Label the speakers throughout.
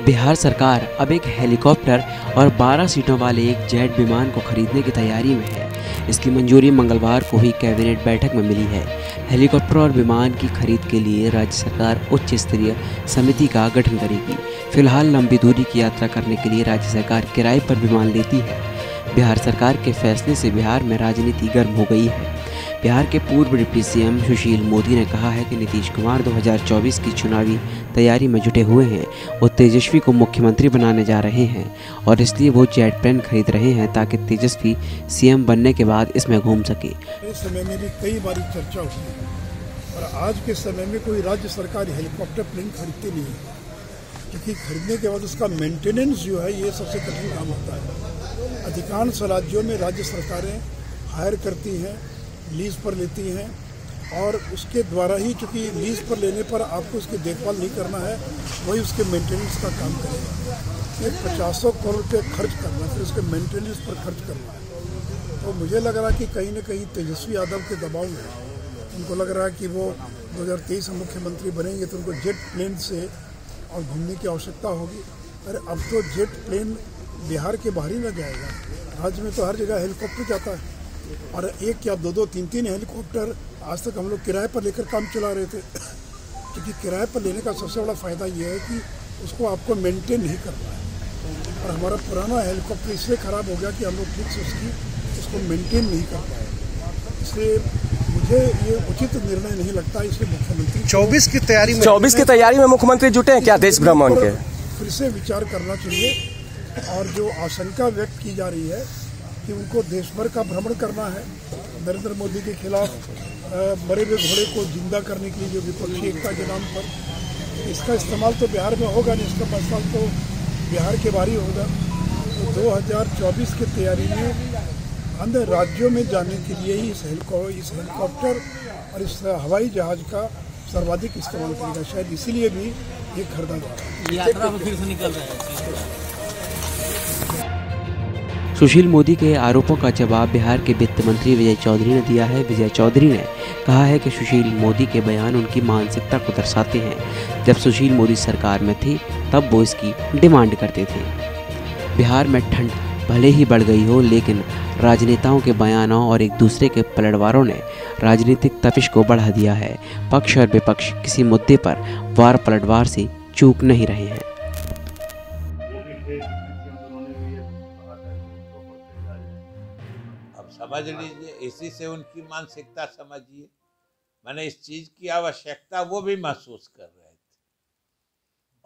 Speaker 1: बिहार सरकार अब एक हेलीकॉप्टर और 12 सीटों वाले एक जेट विमान को खरीदने की तैयारी में है। इसकी मंजूरी मंगलवार को हुई कैबिनेट बैठक में मिली है। हेलीकॉप्टर और विमान की खरीद के लिए राज्य सरकार उच्च स्तरीय समिति का गठन करेगी। फिलहाल लंबी दूरी की यात्रा करने के लिए राज्य सरकार किराए पर विमान लेती है। बिहार सरकार के फैसले से बिहार में राजनीति गर्म हो गई है। बिहार के पूर्व डिप्टी सीएम सुशील मोदी ने कहा है कि नीतीश कुमार 2024 की चुनावी तैयारी में जुटे हुए हैं। वो तेजस्वी को मुख्यमंत्री बनाने जा रहे हैं और इसलिए वो जेट प्लेन खरीद रहे हैं ताकि तेजस्वी सीएम बनने के बाद इसमें घूम सके।
Speaker 2: इस समय में भी कई बार चर्चा हुई है और आज के समय में कोई राज्य सरकार हेलीकॉप्टर प्लेन खरीदती नहीं है, क्योंकि खरीदने के बाद उसका मेंटेनेंस जो है ये सबसे कठिन काम होता है। अधिकांश राज्यों में राज्य सरकारें हायर करती हैं, लीज पर लेती हैं और उसके द्वारा ही, चूँकि लीज पर लेने पर आपको उसकी देखभाल नहीं करना है, वही उसके मेंटेनेंस का काम करेगा। ये 50 करोड़ रुपये खर्च करना, फिर उसके मेंटेनेंस पर खर्च करना है। तो मुझे लग रहा है कि कहीं न कहीं तेजस्वी यादव के दबाव में उनको लग रहा है कि वो 2023 में मुख्यमंत्री बनेंगे तो उनको जेट प्लेन से और घूमने की आवश्यकता होगी। अरे अब तो जेट प्लेन बिहार के बाहर ही न जाएगा, राज्य में तो हर जगह हेलीकॉप्टर जाता है और एक या दो तीन हेलीकॉप्टर आज तक हम लोग किराए पर लेकर काम चला रहे थे। क्योंकि किराए पर लेने का सबसे बड़ा फ़ायदा ये है कि उसको आपको मेंटेन नहीं करना है और हमारा पुराना हेलीकॉप्टर इसलिए ख़राब हो गया कि हम लोग ठीक से उसको मेंटेन नहीं कर पाए। इसलिए मुझे ये उचित निर्णय नहीं लगता। इसलिए मुख्यमंत्री
Speaker 3: 24 की तैयारी में मुख्यमंत्री जुटे हैं क्या देश भ्रमण के?
Speaker 2: फिर से विचार करना चाहिए और जो आशंका व्यक्त की जा रही है कि उनको देश भर का भ्रमण करना है, नरेंद्र मोदी के खिलाफ मरे हुए घोड़े को जिंदा करने के लिए जो विपक्षी एकता के नाम पर, इसका इस्तेमाल तो बिहार में होगा नहीं, इसका इस्तेमाल तो बिहार के बाहर ही होगा। तो 2024 की तैयारी में अन्य राज्यों में जाने के लिए ही इस हेलीकॉप्टर और इस हवाई जहाज का सर्वाधिक इस्तेमाल करेगा। शायद इसीलिए भी ये खरीदा जा रहा है।
Speaker 4: यात्रा में फिर से निकल रहा है।
Speaker 1: सुशील मोदी के आरोपों का जवाब बिहार के वित्त मंत्री विजय चौधरी ने दिया है। विजय चौधरी ने कहा है कि सुशील मोदी के बयान उनकी मानसिकता को दर्शाते हैं। जब सुशील मोदी सरकार में थे तब वो इसकी डिमांड करते थे। बिहार में ठंड भले ही बढ़ गई हो, लेकिन राजनेताओं के बयानों और एक दूसरे के पलटवारों ने राजनीतिक तपिश को बढ़ा दिया है। पक्ष और विपक्ष किसी मुद्दे पर वार पलटवार से चूक नहीं रहे हैं।
Speaker 5: अब समझ लीजिए, इसी से उनकी मानसिकता समझिए। मैंने इस चीज की आवश्यकता वो भी महसूस कर रहे थे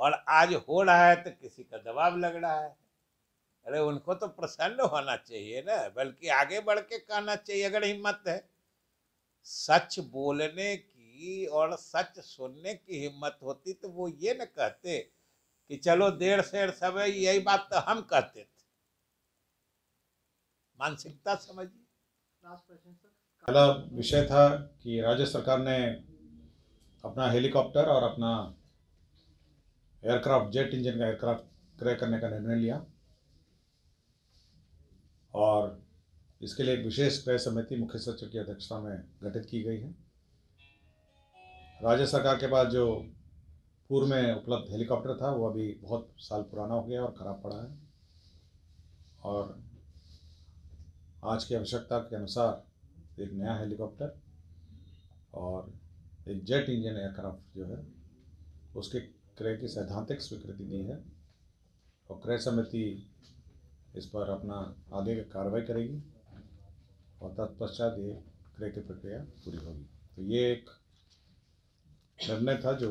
Speaker 5: और आज हो रहा है तो किसी का दबाव लग रहा है। अरे उनको तो प्रसन्न होना चाहिए ना, बल्कि आगे बढ़ के कहना चाहिए अगर हिम्मत है। सच बोलने की और सच सुनने की हिम्मत होती तो वो ये न कहते कि चलो देर शेर सब है, यही बात तो हम कहते थे। मानसिकता समझिए।
Speaker 6: पहला विषय था कि राज्य सरकार ने अपना हेलीकॉप्टर और अपना एयरक्राफ्ट, जेट इंजन का एयरक्राफ्ट क्रय करने का निर्णय लिया और इसके लिए एक विशेष क्रय समिति मुख्य सचिव की अध्यक्षता में गठित की गई है। राज्य सरकार के पास जो पूर्व में उपलब्ध हेलीकॉप्टर था वो अभी बहुत साल पुराना हो गया और ख़राब पड़ा है और आज की आवश्यकता के अनुसार एक नया हेलीकॉप्टर और एक जेट इंजन एयरक्राफ्ट जो है उसके क्रय की सैद्धांतिक स्वीकृति दी है और क्रय समिति इस पर अपना आगे कार्रवाई करेगी और तत्पश्चात ये क्रय की प्रक्रिया पूरी होगी। तो ये एक निर्णय था जो